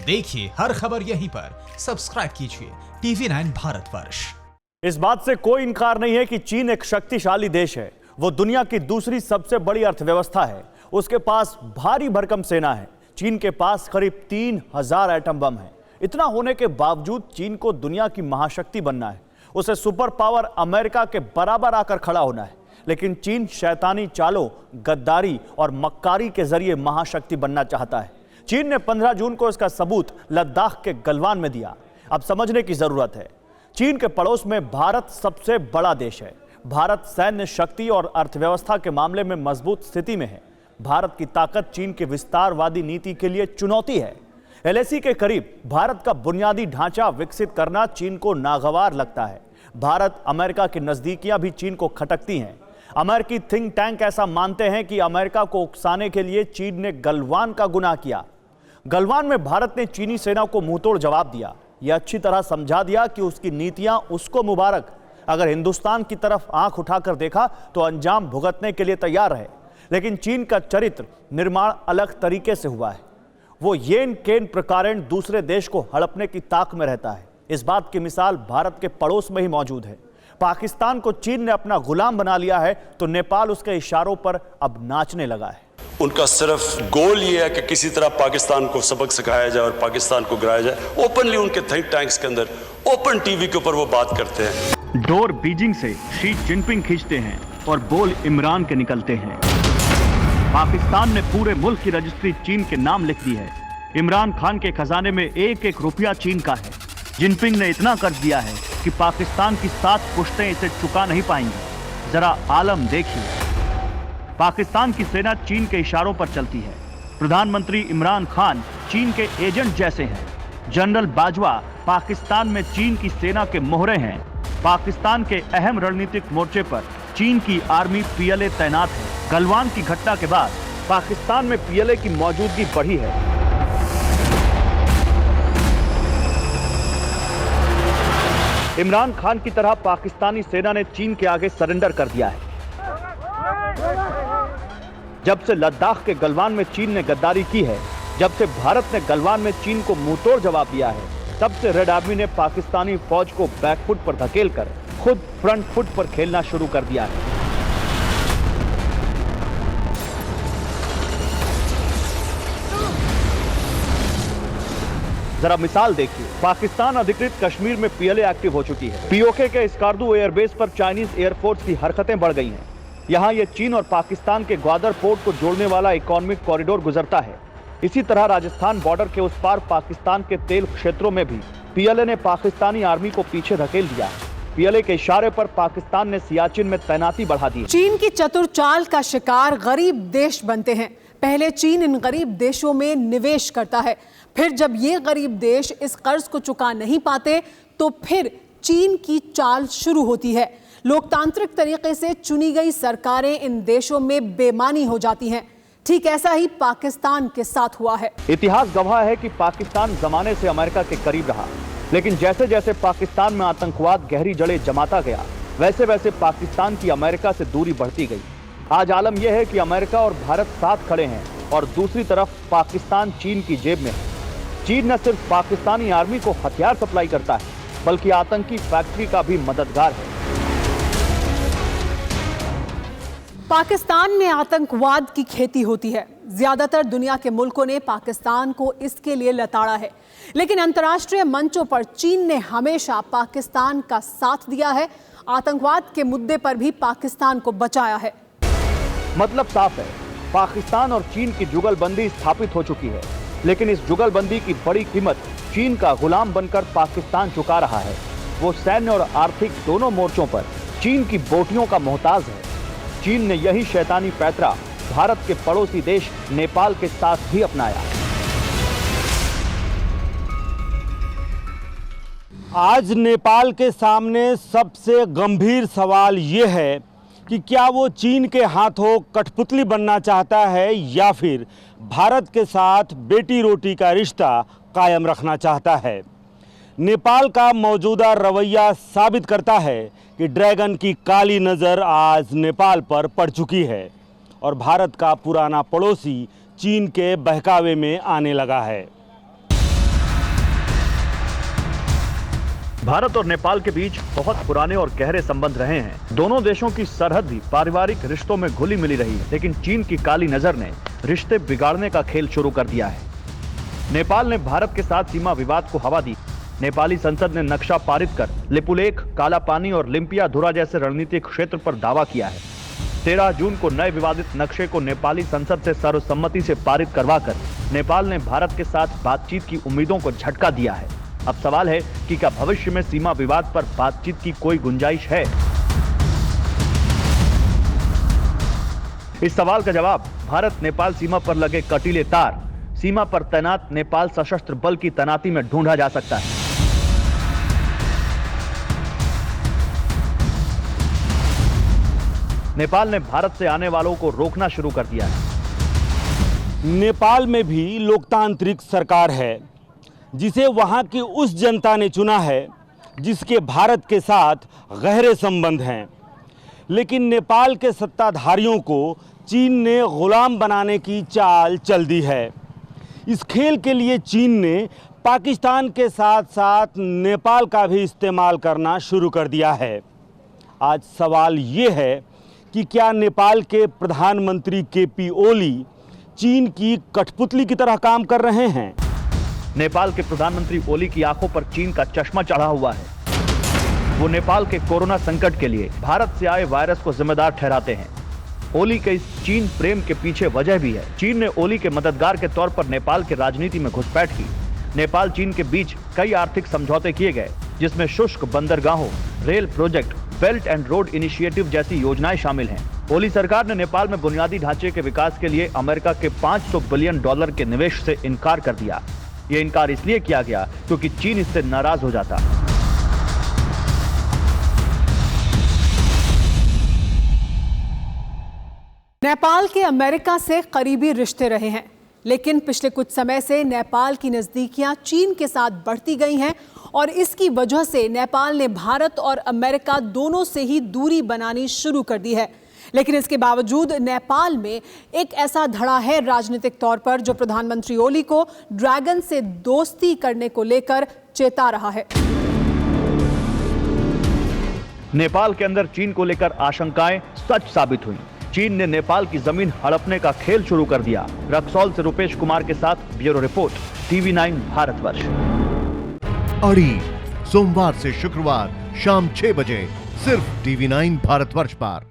देखिए हर खबर यहीं पर, सब्सक्राइब कीजिए TV9 भारतवर्ष। इस बात से कोई इनकार नहीं है कि चीन एक शक्तिशाली देश है। वो दुनिया की दूसरी सबसे बड़ी अर्थव्यवस्था है। उसके पास भारी भरकम सेना है। चीन के पास करीब 3000 एटम बम है। इतना होने के बावजूद चीन को दुनिया की महाशक्ति बनना है। उसे सुपर पावर अमेरिका के बराबर आकर खड़ा होना है। लेकिन चीन शैतानी चालों, गद्दारी और मक्कारी के जरिए महाशक्ति बनना चाहता है। चीन ने 15 जून को इसका सबूत लद्दाख के गलवान में दिया। अब समझने की जरूरत है, चीन के पड़ोस में भारत सबसे बड़ा देश है। भारत सैन्य शक्ति और अर्थव्यवस्था के मामले में मजबूत स्थिति में है। भारत की ताकत चीन की विस्तारवादी नीति के लिए चुनौती है। LAC के करीब भारत का बुनियादी ढांचा विकसित करना चीन को नागवार लगता है। भारत अमेरिका की नजदीकियां भी चीन को खटकती हैं। अमेरिकी थिंक टैंक ऐसा मानते हैं कि अमेरिका को उकसाने के लिए चीन ने गलवान का गुनाह किया। गलवान में भारत ने चीनी सेना को मुंहतोड़ जवाब दिया। यह अच्छी तरह समझा दिया कि उसकी नीतियां उसको मुबारक। अगर हिंदुस्तान की तरफ आंख उठाकर देखा तो अंजाम भुगतने के लिए तैयार है। लेकिन चीन का चरित्र निर्माण अलग तरीके से हुआ है। वो येन केन प्रकारेण दूसरे देश को हड़पने की ताक में रहता है। इस बात की मिसाल भारत के पड़ोस में ही मौजूद है। पाकिस्तान को चीन ने अपना गुलाम बना लिया है तो नेपाल उसके इशारों पर अब नाचने लगा है। उनका सिर्फ गोल ये है कि किसी तरह पाकिस्तान को सबक सिखाया जाए और पाकिस्तान को गिराया जाए। ओपनली उनके थिंक टैंक्स के अंदर ओपन टीवी के ऊपर वो बात करते हैं। डोर बीजिंग से शी जिनपिंग खींचते हैं और बोल इमरान के निकलते हैं। पाकिस्तान ने पूरे मुल्क की रजिस्ट्री चीन के नाम लिख दी है। इमरान खान के खजाने में एक एक रुपया चीन का है। जिनपिंग ने इतना कर्ज दिया है कि पाकिस्तान की 7 पुश्तें इसे चुका नहीं पाएंगी। जरा आलम देखिए। पाकिस्तान की सेना चीन के इशारों पर चलती है। प्रधानमंत्री इमरान खान चीन के एजेंट जैसे हैं। जनरल बाजवा पाकिस्तान में चीन की सेना के मोहरे हैं। पाकिस्तान के अहम रणनीतिक मोर्चे पर चीन की आर्मी PLA तैनात है। गलवान की घटना के बाद पाकिस्तान में PLA की मौजूदगी बढ़ी है। इमरान खान की तरह पाकिस्तानी सेना ने चीन के आगे सरेंडर कर दिया है। जब से लद्दाख के गलवान में चीन ने गद्दारी की है, जब से भारत ने गलवान में चीन को मुंहतोड़ जवाब दिया है, तब से रेड आर्मी ने पाकिस्तानी फौज को बैकफुट पर धकेलकर खुद फ्रंट फुट पर खेलना शुरू कर दिया है। जरा मिसाल देखिए। पाकिस्तान अधिकृत कश्मीर में PLA एक्टिव हो चुकी है। POK के स्कार्दू एयरबेस पर चाइनीज एयरफोर्स की हरकतें बढ़ गई हैं। यहाँ ये चीन और पाकिस्तान के ग्वादर पोर्ट को जोड़ने वाला इकोनॉमिक कॉरिडोर गुजरता है। इसी तरह राजस्थान बॉर्डर के उस पार पाकिस्तान के तेल क्षेत्रों में भी PLA ने पाकिस्तानी आर्मी को पीछे धकेल दिया। PLA के इशारे पर पाकिस्तान ने सियाचिन में तैनाती बढ़ा दी। चीन की चतुर चाल का शिकार गरीब देश बनते हैं। पहले चीन इन गरीब देशों में निवेश करता है, फिर जब ये गरीब देश इस कर्ज को चुका नहीं पाते तो फिर चीन की चाल शुरू होती है। लोकतांत्रिक तरीके से चुनी गई सरकारें इन देशों में बेईमानी हो जाती हैं। ठीक ऐसा ही पाकिस्तान के साथ हुआ है। इतिहास गवाह है कि पाकिस्तान जमाने से अमेरिका के करीब रहा, लेकिन जैसे जैसे पाकिस्तान में आतंकवाद गहरी जड़ें जमाता गया, वैसे वैसे पाकिस्तान की अमेरिका से दूरी बढ़ती गई। आज आलम यह है कि अमेरिका और भारत साथ खड़े हैं और दूसरी तरफ पाकिस्तान चीन की जेब में है। चीन न सिर्फ पाकिस्तानी आर्मी को हथियार सप्लाई करता है, बल्कि आतंकी फैक्ट्री का भी मददगार है। पाकिस्तान में आतंकवाद की खेती होती है। ज्यादातर दुनिया के मुल्कों ने पाकिस्तान को इसके लिए लताड़ा है, लेकिन अंतर्राष्ट्रीय मंचों पर चीन ने हमेशा पाकिस्तान का साथ दिया है। आतंकवाद के मुद्दे पर भी पाकिस्तान को बचाया है। मतलब साफ है, पाकिस्तान और चीन की जुगलबंदी स्थापित हो चुकी है, लेकिन इस जुगलबंदी की बड़ी कीमत चीन का गुलाम बनकर पाकिस्तान चुका रहा है। वो सैन्य और आर्थिक दोनों मोर्चों पर चीन की बोटियों का मोहताज है। चीन ने यही शैतानी पैतरा भारत के पड़ोसी देश नेपाल के साथ भी अपनाया। आज नेपाल के सामने सबसे गंभीर सवाल ये है कि क्या वो चीन के हाथों कठपुतली बनना चाहता है या फिर भारत के साथ बेटी रोटी का रिश्ता कायम रखना चाहता है। नेपाल का मौजूदा रवैया साबित करता है कि ड्रैगन की काली नज़र आज नेपाल पर पड़ चुकी है और भारत का पुराना पड़ोसी चीन के बहकावे में आने लगा है। भारत और नेपाल के बीच बहुत पुराने और गहरे संबंध रहे हैं। दोनों देशों की सरहद भी पारिवारिक रिश्तों में घुली मिली रही है, लेकिन चीन की काली नजर ने रिश्ते बिगाड़ने का खेल शुरू कर दिया है। नेपाल ने भारत के साथ सीमा विवाद को हवा दी। नेपाली संसद ने नक्शा पारित कर लिपुलेख, काला पानी और लिम्पियाधुरा जैसे रणनीतिक क्षेत्र पर दावा किया है। 13 जून को नए विवादित नक्शे को नेपाली संसद से सर्वसम्मति से पारित करवाकर नेपाल ने भारत के साथ बातचीत की उम्मीदों को झटका दिया है। अब सवाल है कि क्या भविष्य में सीमा विवाद पर बातचीत की कोई गुंजाइश है? इस सवाल का जवाब भारत नेपाल सीमा पर लगे कटीले तार, सीमा पर तैनात नेपाल सशस्त्र बल की तैनाती में ढूंढा जा सकता है। नेपाल ने भारत से आने वालों को रोकना शुरू कर दिया है। नेपाल में भी लोकतांत्रिक सरकार है, जिसे वहां की उस जनता ने चुना है जिसके भारत के साथ गहरे संबंध हैं। लेकिन नेपाल के सत्ताधारियों को चीन ने गुलाम बनाने की चाल चल दी है। इस खेल के लिए चीन ने पाकिस्तान के साथ साथ नेपाल का भी इस्तेमाल करना शुरू कर दिया है। आज सवाल ये है कि क्या नेपाल के प्रधानमंत्री केपी ओली चीन की कठपुतली की तरह काम कर रहे हैं? नेपाल के प्रधानमंत्री ओली की आंखों पर चीन का चश्मा चढ़ा हुआ है। वो नेपाल के कोरोना संकट के लिए भारत से आए वायरस को जिम्मेदार ठहराते हैं। ओली के इस चीन प्रेम के पीछे वजह भी है। चीन ने ओली के मददगार के तौर पर नेपाल की राजनीति में घुसपैठ की। नेपाल चीन के बीच कई आर्थिक समझौते किए गए, जिसमें शुष्क बंदरगाहों, rail project, belt and road initiative जैसी योजनाएं शामिल हैं। ओली सरकार ने नेपाल में बुनियादी ढांचे के विकास के लिए अमेरिका के $500 बिलियन के निवेश से इनकार कर दिया। ये इनकार इसलिए किया गया क्योंकि चीन इससे नाराज हो जाता। नेपाल के अमेरिका से करीबी रिश्ते रहे हैं, लेकिन पिछले कुछ समय से नेपाल की नज़दीकियां चीन के साथ बढ़ती गई हैं और इसकी वजह से नेपाल ने भारत और अमेरिका दोनों से ही दूरी बनानी शुरू कर दी है। लेकिन इसके बावजूद नेपाल में एक ऐसा धड़ा है राजनीतिक तौर पर जो प्रधानमंत्री ओली को ड्रैगन से दोस्ती करने को लेकर चेता रहा है। नेपाल के अंदर चीन को लेकर आशंकाएं सच साबित हुई। चीन ने नेपाल की जमीन हड़पने का खेल शुरू कर दिया। रक्सौल से रुपेश कुमार के साथ ब्यूरो रिपोर्ट, TV9 भारतवर्ष। अड़ी सोमवार से शुक्रवार शाम 6 बजे सिर्फ TV9 भारतवर्ष पर।